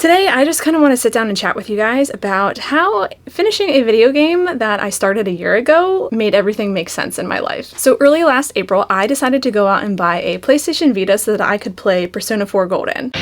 Today, I just kind of want to sit down and chat with you guys about how finishing a video game that I started a year ago made everything make sense in my life. So early last April, I decided to go out and buy a PlayStation Vita so that I could play Persona 4 Golden.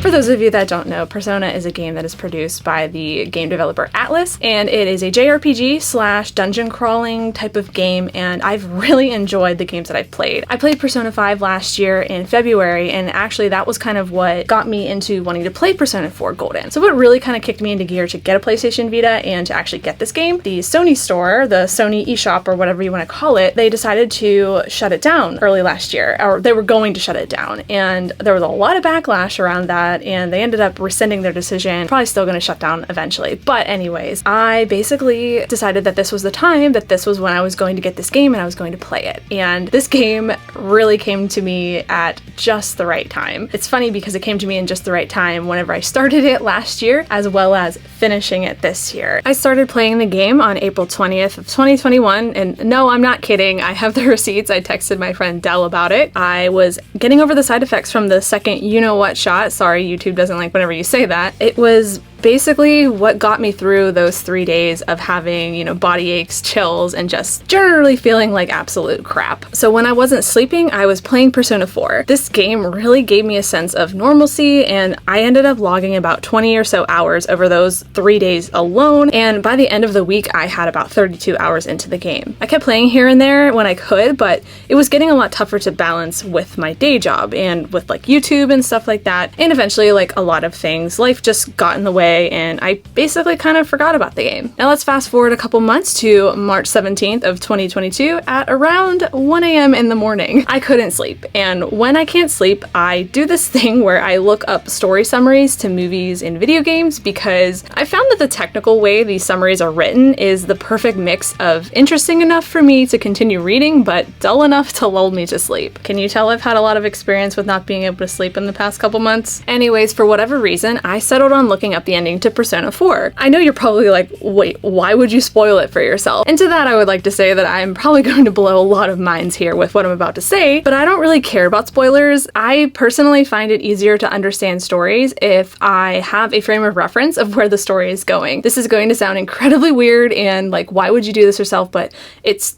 For those of you that don't know, Persona is a game that is produced by the game developer Atlas, and it is a JRPG / dungeon crawling type of game, and I've really enjoyed the games that I've played. I played Persona 5 last year in February, and actually that was kind of what got me into wanting to play Persona 4 Golden. So what really kind of kicked me into gear to get a PlayStation Vita and to actually get this game, the Sony store, the Sony eShop or whatever you want to call it, they decided to shut it down early last year, or they were going to shut it down, and there was a lot of backlash around that, and they ended up rescinding their decision. Probably still going to shut down eventually. But anyways, I basically decided that this was the time, that this was when I was going to get this game and I was going to play it. And this game really came to me at just the right time. It's funny because it came to me in just the right time whenever I started it last year, as well as finishing it this year. I started playing the game on April 20th of 2021, and no, I'm not kidding. I have the receipts. I texted my friend Dell about it. I was getting over the side effects from the second you-know-what shot. Sorry, YouTube doesn't like whenever you say that. It was basically what got me through those 3 days of having, body aches, chills, and just generally feeling like absolute crap. So when I wasn't sleeping, I was playing Persona 4. This game really gave me a sense of normalcy, and I ended up logging about 20 or so hours over those 3 days alone, and by the end of the week, I had about 32 hours into the game. I kept playing here and there when I could, but it was getting a lot tougher to balance with my day job and with YouTube and stuff like that, and eventually a lot of things. Life just got in the way, and I basically kind of forgot about the game. Now let's fast forward a couple months to March 17th of 2022 at around 1 a.m. in the morning. I couldn't sleep, and when I can't sleep, I do this thing where I look up story summaries to movies and video games, because I found that the technical way these summaries are written is the perfect mix of interesting enough for me to continue reading, but dull enough to lull me to sleep. Can you tell I've had a lot of experience with not being able to sleep in the past couple months? Anyways, for whatever reason, I settled on looking up the ending to Persona 4. I know you're probably like, wait, why would you spoil it for yourself? And to that I would like to say that I'm probably going to blow a lot of minds here with what I'm about to say, but I don't really care about spoilers. I personally find it easier to understand stories if I have a frame of reference of where the story is going. This is going to sound incredibly weird and why would you do this yourself? But it's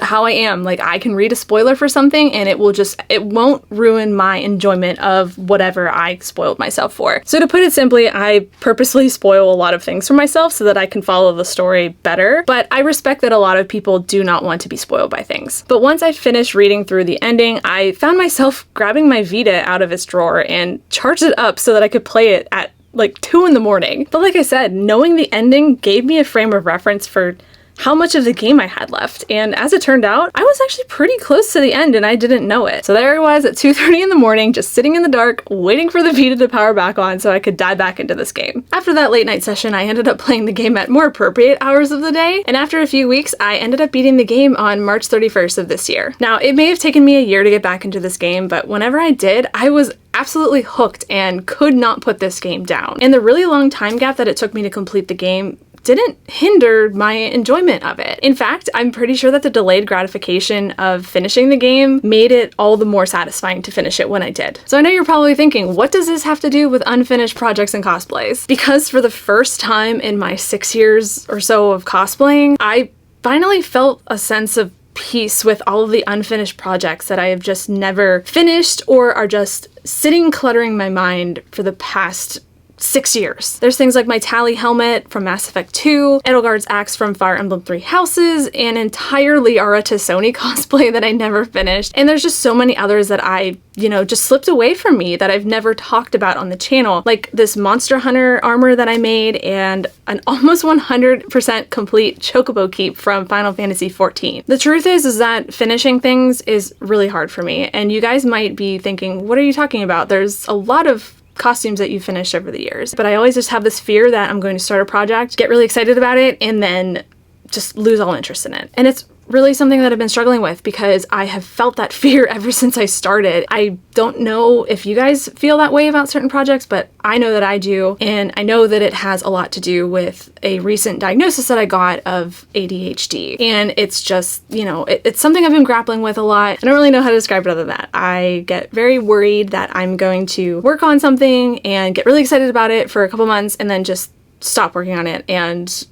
how I am. I can read a spoiler for something and it won't ruin my enjoyment of whatever I spoiled myself for. So to put it simply, I purposely spoil a lot of things for myself so that I can follow the story better, but I respect that a lot of people do not want to be spoiled by things. But once I finished reading through the ending, I found myself grabbing my Vita out of its drawer and charged it up so that I could play it at 2 in the morning. But like I said, knowing the ending gave me a frame of reference for how much of the game I had left, and as it turned out, I was actually pretty close to the end and I didn't know it. So there I was at 2:30 in the morning, just sitting in the dark, waiting for the Vita to power back on so I could dive back into this game. After that late night session, I ended up playing the game at more appropriate hours of the day, and after a few weeks, I ended up beating the game on March 31st of this year. Now, it may have taken me a year to get back into this game, but whenever I did, I was absolutely hooked and could not put this game down. And the really long time gap that it took me to complete the game didn't hinder my enjoyment of it. In fact, I'm pretty sure that the delayed gratification of finishing the game made it all the more satisfying to finish it when I did. So I know you're probably thinking, what does this have to do with unfinished projects and cosplays? Because for the first time in my 6 years or so of cosplaying, I finally felt a sense of peace with all of the unfinished projects that I have just never finished or are just sitting cluttering my mind for the past 6 years. There's things like my Tally helmet from Mass Effect 2, Edelgard's axe from Fire Emblem Three Houses, an entire Liara to Sony cosplay that I never finished, and there's just so many others that I just slipped away from me that I've never talked about on the channel, like this Monster Hunter armor that I made and an almost 100% complete Chocobo keep from Final Fantasy XIV. The truth is that finishing things is really hard for me, and you guys might be thinking, what are you talking about? There's a lot of costumes that you finished over the years. But I always just have this fear that I'm going to start a project, get really excited about it, and then just lose all interest in it. And it's really something that I've been struggling with because I have felt that fear ever since I started. I don't know if you guys feel that way about certain projects, but I know that I do. And I know that it has a lot to do with a recent diagnosis that I got of ADHD. And it's just, you know, it's something I've been grappling with a lot. I don't really know how to describe it other than that. I get very worried that I'm going to work on something and get really excited about it for a couple months and then just stop working on it, and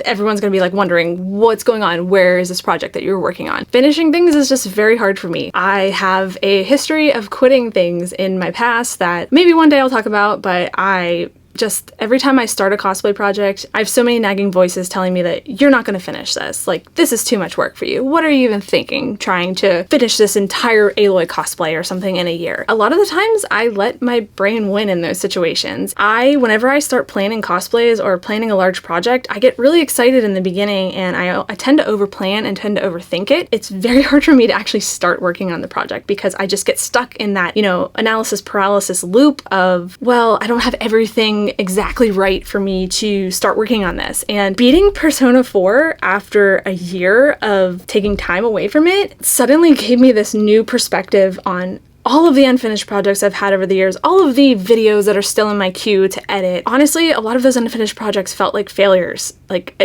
everyone's gonna be like wondering what's going on. Where is this project that you were working on? Finishing things is just very hard for me. I have a history of quitting things in my past that maybe one day I'll talk about, but every time I start a cosplay project, I have so many nagging voices telling me that you're not going to finish this. Like, this is too much work for you. What are you even thinking trying to finish this entire Aloy cosplay or something in a year? A lot of the times I let my brain win in those situations. Whenever I start planning cosplays or planning a large project, I get really excited in the beginning and I tend to overplan and tend to overthink it. It's very hard for me to actually start working on the project because I just get stuck in that, you know, analysis paralysis loop of, well, I don't have everything exactly right for me to start working on this. And beating Persona 4 after a year of taking time away from it suddenly gave me this new perspective on all of the unfinished projects I've had over the years, all of the videos that are still in my queue to edit. Honestly, a lot of those unfinished projects felt like failures. Like,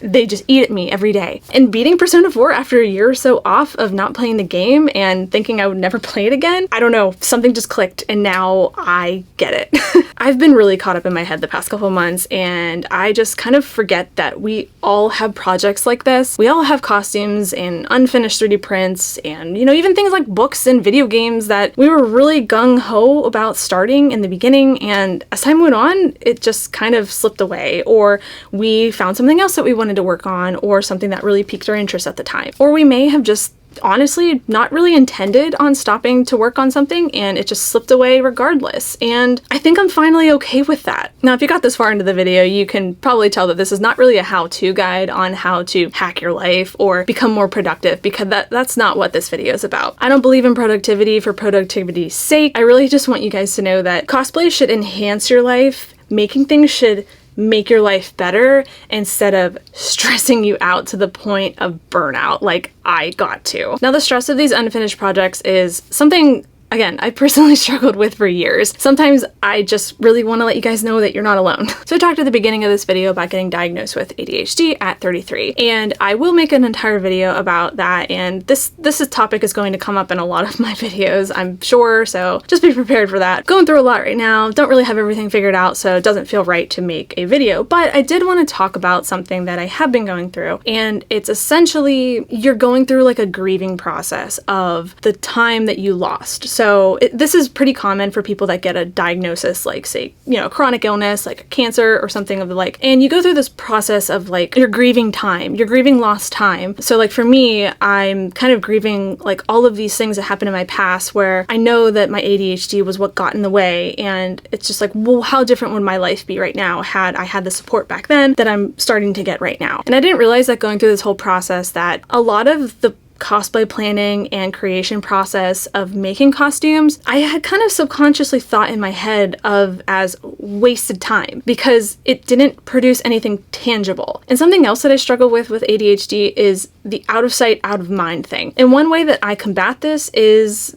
they just eat at me every day. And beating Persona 4 after a year or so off of not playing the game and thinking I would never play it again, I don't know, something just clicked and now I get it. I've been really caught up in my head the past couple months, and I just kind of forget that we all have projects like this. We all have costumes and unfinished 3D prints and, you know, even things like books and video games that we were really gung-ho about starting in the beginning, and as time went on, it just kind of slipped away, or we found something else that we wanted to work on, or something that really piqued our interest at the time. Or we may have just honestly not really intended on stopping to work on something and it just slipped away regardless. And I think I'm finally okay with that. Now, if you got this far into the video, you can probably tell that this is not really a how-to guide on how to hack your life or become more productive, because that's not what this video is about. I don't believe in productivity for productivity's sake. I really just want you guys to know that cosplay should enhance your life. Making things should make your life better instead of stressing you out to the point of burnout like I got to. Now, the stress of these unfinished projects is something, again, I personally struggled with for years. Sometimes I just really want to let you guys know that you're not alone. So I talked at the beginning of this video about getting diagnosed with ADHD at 33, and I will make an entire video about that, and this topic is going to come up in a lot of my videos, I'm sure, so just be prepared for that. Going through a lot right now, don't really have everything figured out, so it doesn't feel right to make a video, but I did want to talk about something that I have been going through, and it's essentially you're going through like a grieving process of the time that you lost. So this is pretty common for people that get a diagnosis, like, say, you know, chronic illness, like cancer or something of the like. And you go through this process of like, you're grieving time, you're grieving lost time. So like for me, I'm kind of grieving like all of these things that happened in my past where I know that my ADHD was what got in the way. And it's just like, well, how different would my life be right now had I had the support back then that I'm starting to get right now? And I didn't realize that going through this whole process that a lot of the cosplay planning and creation process of making costumes, I had kind of subconsciously thought in my head of as wasted time because it didn't produce anything tangible. And something else that I struggle with ADHD is the out of sight, out of mind thing. And one way that I combat this is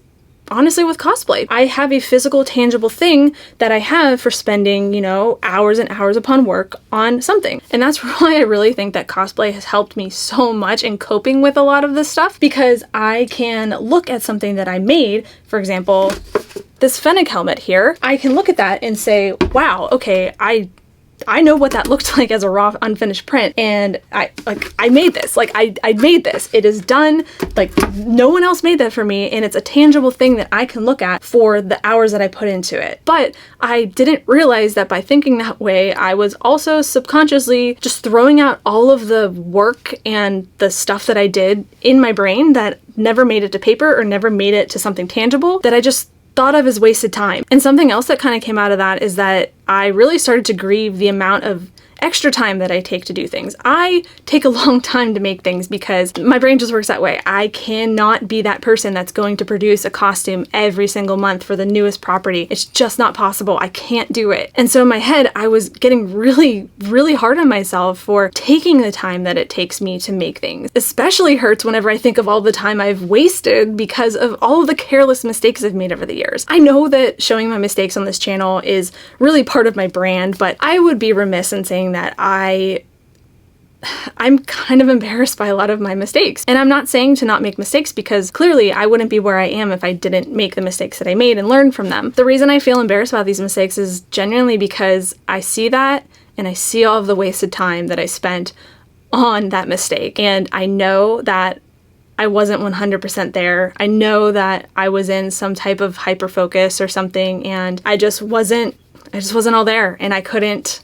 honestly with cosplay. I have a physical, tangible thing that I have for spending, you know, hours and hours upon work on something. And that's why I really think that cosplay has helped me so much in coping with a lot of this stuff, because I can look at something that I made, for example, this Fennec helmet here. I can look at that and say, wow, okay, I know what that looked like as a raw unfinished print, and I made this. Like, I made this. It is done. Like, no one else made that for me, and it's a tangible thing that I can look at for the hours that I put into it. But I didn't realize that by thinking that way, I was also subconsciously just throwing out all of the work and the stuff that I did in my brain that never made it to paper or never made it to something tangible that I just thought of as wasted time. And something else that kind of came out of that is that I really started to grieve the amount of extra time that I take to do things. I take a long time to make things because my brain just works that way. I cannot be that person that's going to produce a costume every single month for the newest property. It's just not possible. I can't do it. And so in my head, I was getting really, really hard on myself for taking the time that it takes me to make things. Especially hurts whenever I think of all the time I've wasted because of all of the careless mistakes I've made over the years. I know that showing my mistakes on this channel is really part of my brand, but I would be remiss in saying that I'm kind of embarrassed by a lot of my mistakes. And I'm not saying to not make mistakes because clearly I wouldn't be where I am if I didn't make the mistakes that I made and learn from them. The reason I feel embarrassed about these mistakes is genuinely because I see that and I see all of the wasted time that I spent on that mistake. And I know that I wasn't 100% there. I know that I was in some type of hyper focus or something and I just wasn't all there and I couldn't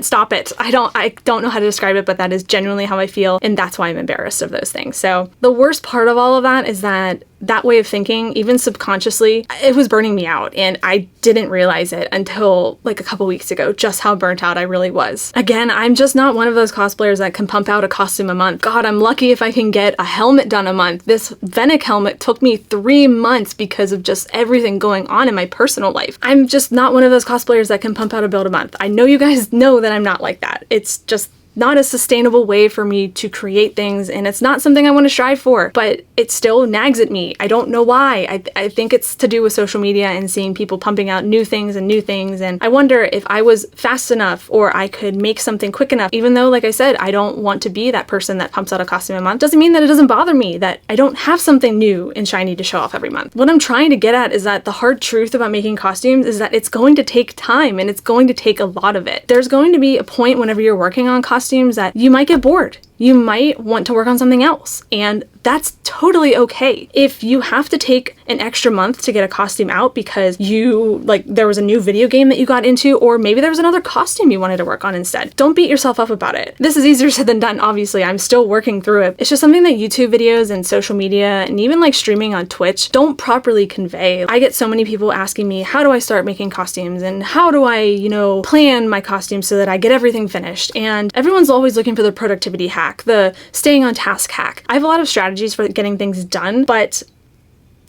stop it. I don't know how to describe it, but that is genuinely how I feel, and that's why I'm embarrassed of those things. So the worst part of all of that is that way of thinking, even subconsciously, it was burning me out, and I didn't realize it until like a couple weeks ago, just how burnt out I really was. Again, I'm just not one of those cosplayers that can pump out a costume a month. God, I'm lucky if I can get a helmet done a month. This Venic helmet took me 3 months because of just everything going on in my personal life. I'm just not one of those cosplayers that can pump out a build a month. I know you guys know that I'm not like that. It's just not a sustainable way for me to create things, and it's not something I want to strive for, but it still nags at me. I don't know why. I think it's to do with social media and seeing people pumping out new things, and I wonder if I was fast enough or I could make something quick enough. Even though, like I said, I don't want to be that person that pumps out a costume a month, doesn't mean that it doesn't bother me that I don't have something new and shiny to show off every month. What I'm trying to get at is that the hard truth about making costumes is that it's going to take time, and it's going to take a lot of it. There's going to be a point whenever you're working on costumes that you might get bored. You might want to work on something else, and that's totally okay. If you have to take an extra month to get a costume out because there was a new video game that you got into, or maybe there was another costume you wanted to work on instead, don't beat yourself up about it. This is easier said than done, obviously. I'm still working through it. It's just something that YouTube videos and social media and even like streaming on Twitch don't properly convey. I get so many people asking me, how do I start making costumes and how do I, plan my costumes so that I get everything finished? And everyone's always looking for the productivity hack, the staying on task hack. I have a lot of strategies for getting things done, but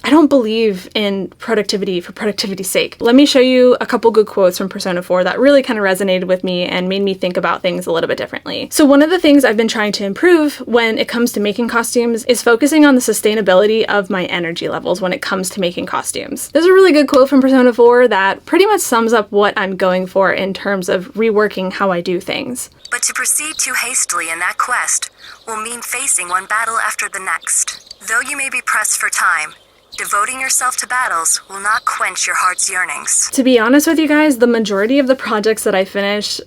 I don't believe in productivity for productivity's sake. Let me show you a couple good quotes from Persona 4 that really kind of resonated with me and made me think about things a little bit differently. So one of the things I've been trying to improve when it comes to making costumes is focusing on the sustainability of my energy levels when it comes to making costumes. There's a really good quote from Persona 4 that pretty much sums up what I'm going for in terms of reworking how I do things. But to proceed too hastily in that quest will mean facing one battle after the next. Though you may be pressed for time, devoting yourself to battles will not quench your heart's yearnings. To be honest with you guys, the majority of the projects that I finish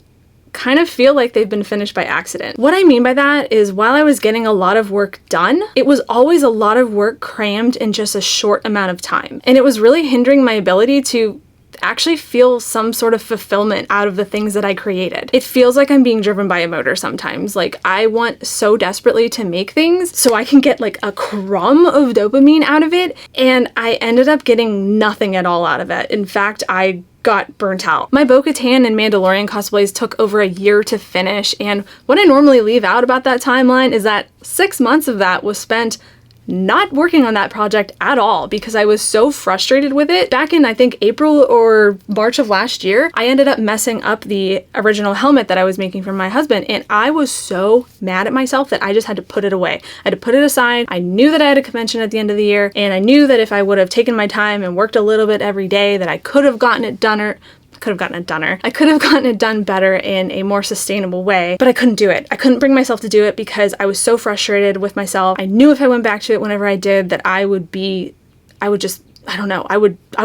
kind of feel like they've been finished by accident. What I mean by that is while I was getting a lot of work done, it was always a lot of work crammed in just a short amount of time. And it was really hindering my ability to actually feel some sort of fulfillment out of the things that I created. It feels like I'm being driven by a motor sometimes. Like I want so desperately to make things so I can get like a crumb of dopamine out of it, and I ended up getting nothing at all out of it. In fact, I got burnt out. My Bo-Katan and Mandalorian cosplays took over a year to finish, and what I normally leave out about that timeline is that 6 months of that was spent not working on that project at all because I was so frustrated with it. Back in, I think, April or March of last year, I ended up messing up the original helmet that I was making for my husband, and I was so mad at myself that I just had to put it away. I had to put it aside. I knew that I had a convention at the end of the year, and I knew that if I would have taken my time and worked a little bit every day, that I could have gotten it done. I could have gotten it done better in a more sustainable way, but I couldn't do it. I couldn't bring myself to do it because I was so frustrated with myself. I knew if I went back to it whenever I did that I would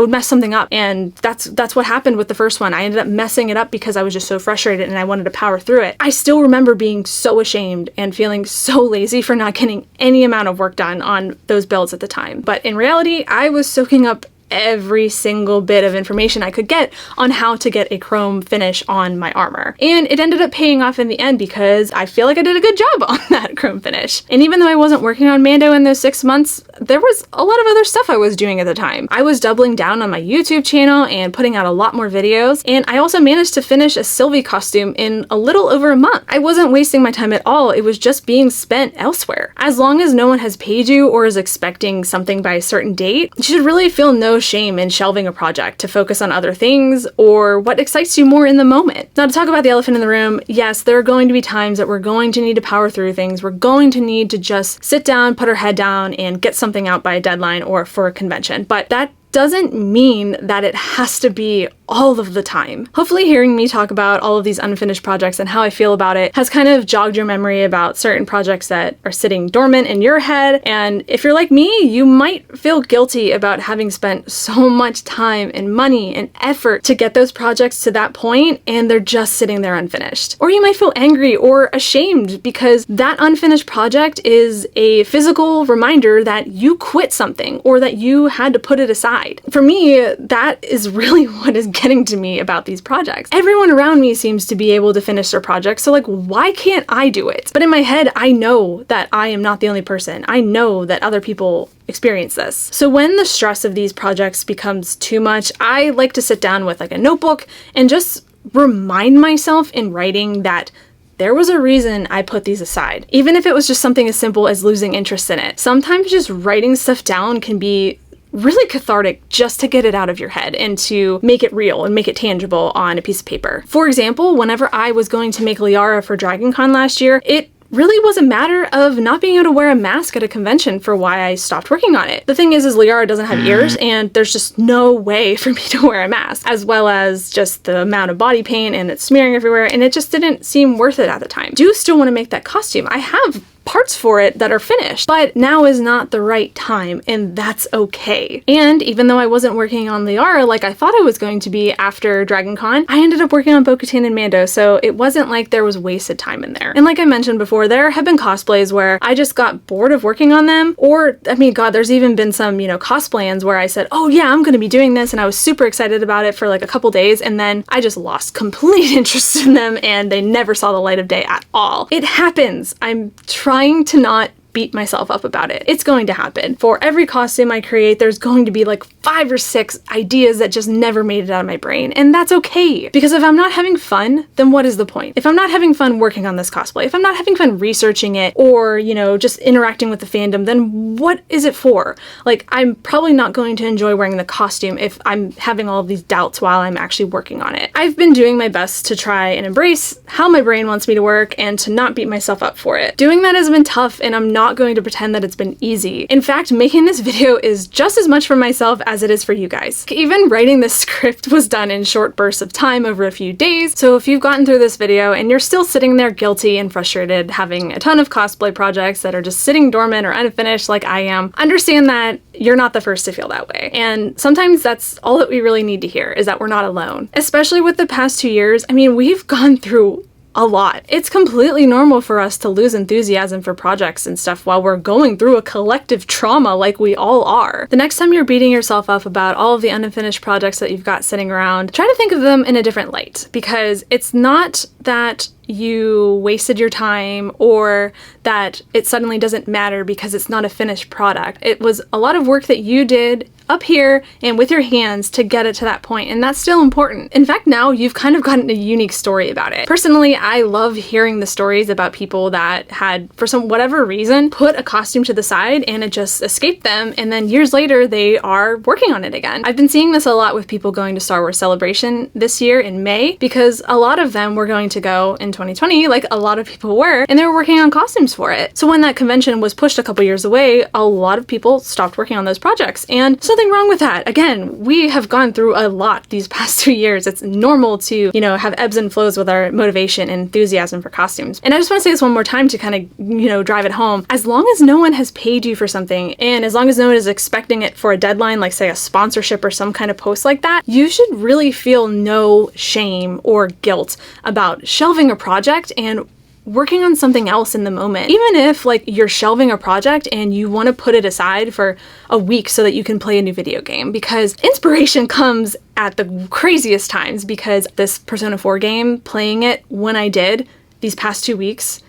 mess something up. And that's what happened with the first one. I ended up messing it up because I was just so frustrated and I wanted to power through it. I still remember being so ashamed and feeling so lazy for not getting any amount of work done on those builds at the time. But in reality, I was soaking up every single bit of information I could get on how to get a chrome finish on my armor. And it ended up paying off in the end because I feel like I did a good job on that chrome finish. And even though I wasn't working on Mando in those 6 months, there was a lot of other stuff I was doing at the time. I was doubling down on my YouTube channel and putting out a lot more videos, and I also managed to finish a Sylvie costume in a little over a month. I wasn't wasting my time at all, it was just being spent elsewhere. As long as no one has paid you or is expecting something by a certain date, you should really feel no shame in shelving a project to focus on other things or what excites you more in the moment. Now, to talk about the elephant in the room, yes, there are going to be times that we're going to need to power through things. We're going to need to just sit down, put our head down, and get something out by a deadline or for a convention. But that doesn't mean that it has to be all of the time. Hopefully hearing me talk about all of these unfinished projects and how I feel about it has kind of jogged your memory about certain projects that are sitting dormant in your head. And if you're like me, you might feel guilty about having spent so much time and money and effort to get those projects to that point and they're just sitting there unfinished. Or you might feel angry or ashamed because that unfinished project is a physical reminder that you quit something or that you had to put it aside. For me, that is really what is getting to me about these projects. Everyone around me seems to be able to finish their projects, so like, why can't I do it? But in my head, I know that I am not the only person. I know that other people experience this. So when the stress of these projects becomes too much, I like to sit down with like a notebook and just remind myself in writing that there was a reason I put these aside. Even if it was just something as simple as losing interest in it. Sometimes just writing stuff down can be really cathartic just to get it out of your head and to make it real and make it tangible on a piece of paper. For example, whenever I was going to make Liara for Dragon Con last year, it really was a matter of not being able to wear a mask at a convention for why I stopped working on it. The thing is Liara doesn't have ears and there's just no way for me to wear a mask, as well as just the amount of body paint and it's smearing everywhere, and it just didn't seem worth it at the time. Do still want to make that costume. I have parts for it that are finished, but now is not the right time, and that's okay. And even though I wasn't working on Liara like I thought I was going to be after Dragon Con, I ended up working on Bo-Katan and Mando, so it wasn't like there was wasted time in there. And like I mentioned before, there have been cosplays where I just got bored of working on them, or, I mean, God, there's even been some, cosplans where I said, oh yeah, I'm gonna be doing this, and I was super excited about it for like a couple days, and then I just lost complete interest in them, and they never saw the light of day at all. It happens. I'm trying to not beat myself up about it. It's going to happen. For every costume I create, there's going to be like 5 or 6 ideas that just never made it out of my brain, and that's okay. Because if I'm not having fun, then what is the point? If I'm not having fun working on this cosplay, if I'm not having fun researching it, or, just interacting with the fandom, then what is it for? Like, I'm probably not going to enjoy wearing the costume if I'm having all of these doubts while I'm actually working on it. I've been doing my best to try and embrace how my brain wants me to work and to not beat myself up for it. Doing that has been tough, and I'm not going to pretend that it's been easy. In fact, making this video is just as much for myself as it is for you guys. Even writing this script was done in short bursts of time over a few days, so if you've gotten through this video and you're still sitting there guilty and frustrated, having a ton of cosplay projects that are just sitting dormant or unfinished like I am, understand that you're not the first to feel that way. And sometimes that's all that we really need to hear, is that we're not alone. Especially with the past 2 years, I mean, we've gone through a lot. It's completely normal for us to lose enthusiasm for projects and stuff while we're going through a collective trauma like we all are. The next time you're beating yourself up about all of the unfinished projects that you've got sitting around, try to think of them in a different light, because it's not that you wasted your time or that it suddenly doesn't matter because it's not a finished product. It was a lot of work that you did up here and with your hands to get it to that point, and that's still important. In fact, now you've kind of gotten a unique story about it. Personally, I love hearing the stories about people that had, for some whatever reason, put a costume to the side and it just escaped them, and then years later they are working on it again. I've been seeing this a lot with people going to Star Wars Celebration this year in May, because a lot of them were going to go in 2020, like a lot of people were, and they were working on costumes for it. So when that convention was pushed a couple years away, a lot of people stopped working on those projects, and there's nothing wrong with that. Again, we have gone through a lot these past 2 years. It's normal to, have ebbs and flows with our motivation and enthusiasm for costumes. And I just want to say this one more time to kind of, drive it home. As long as no one has paid you for something, and as long as no one is expecting it for a deadline, like say a sponsorship or some kind of post like that, you should really feel no shame or guilt about shelving a project and working on something else in the moment. Even if like you're shelving a project and you want to put it aside for a week so that you can play a new video game, because inspiration comes at the craziest times. Because this Persona 4 game, playing it when I did these past 2 weeks,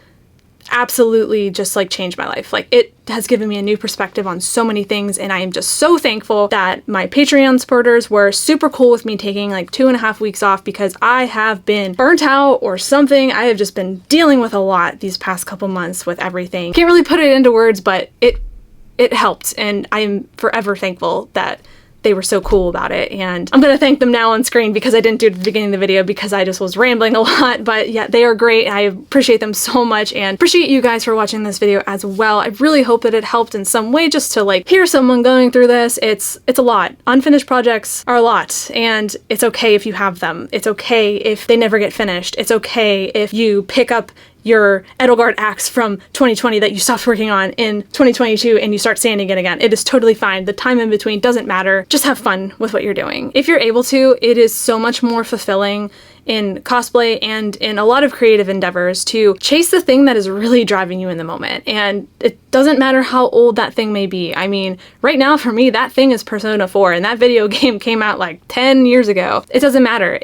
absolutely just like changed my life. Like, it has given me a new perspective on so many things, and I am just so thankful that my Patreon supporters were super cool with me taking like 2.5 weeks off, because I have been burnt out or something. I have just been dealing with a lot these past couple months with everything. Can't really put it into words, but it helped, and I am forever thankful that they were so cool about it. And I'm gonna thank them now on screen, because I didn't do it at the beginning of the video because I just was rambling a lot. But yeah, they are great. I appreciate them so much, and appreciate you guys for watching this video as well. I really hope that it helped in some way, just to like hear someone going through this. It's a lot. Unfinished projects are a lot, and it's okay if you have them. It's okay if they never get finished. It's okay if you pick up your Edelgard axe from 2020 that you stopped working on in 2022 and you start sanding it again. It is totally fine. The time in between doesn't matter. Just have fun with what you're doing. If you're able to, it is so much more fulfilling in cosplay and in a lot of creative endeavors to chase the thing that is really driving you in the moment. And it doesn't matter how old that thing may be. I mean, right now for me, that thing is Persona 4, and that video game came out like 10 years ago. It doesn't matter.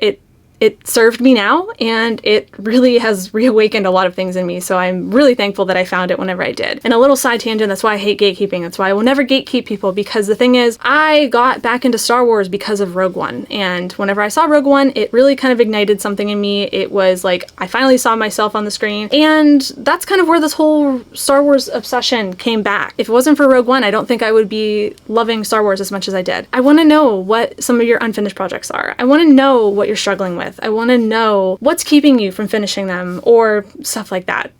It served me now, and it really has reawakened a lot of things in me, so I'm really thankful that I found it whenever I did. And a little side tangent, that's why I hate gatekeeping. That's why I will never gatekeep people, because the thing is, I got back into Star Wars because of Rogue One, and whenever I saw Rogue One, it really kind of ignited something in me. It was like, I finally saw myself on the screen, and that's kind of where this whole Star Wars obsession came back. If it wasn't for Rogue One, I don't think I would be loving Star Wars as much as I did. I want to know what some of your unfinished projects are. I want to know what you're struggling with. I want to know what's keeping you from finishing them, or stuff like that.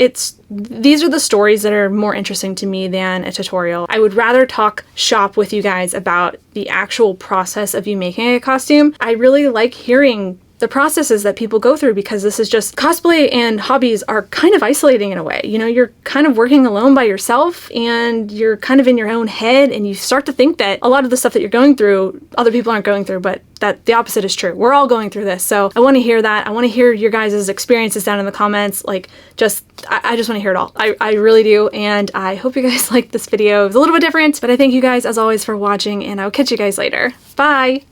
These are the stories that are more interesting to me than a tutorial. I would rather talk shop with you guys about the actual process of you making a costume. I really like hearing the processes that people go through, because this is just, cosplay and hobbies are kind of isolating in a way. You know, you're kind of working alone by yourself, and you're kind of in your own head, and you start to think that a lot of the stuff that you're going through, other people aren't going through, but that the opposite is true. We're all going through this. So I want to hear that. I want to hear your guys' experiences down in the comments. Like, I just want to hear it all. I really do. And I hope you guys liked this video. It was a little bit different, but I thank you guys as always for watching, and I'll catch you guys later. Bye!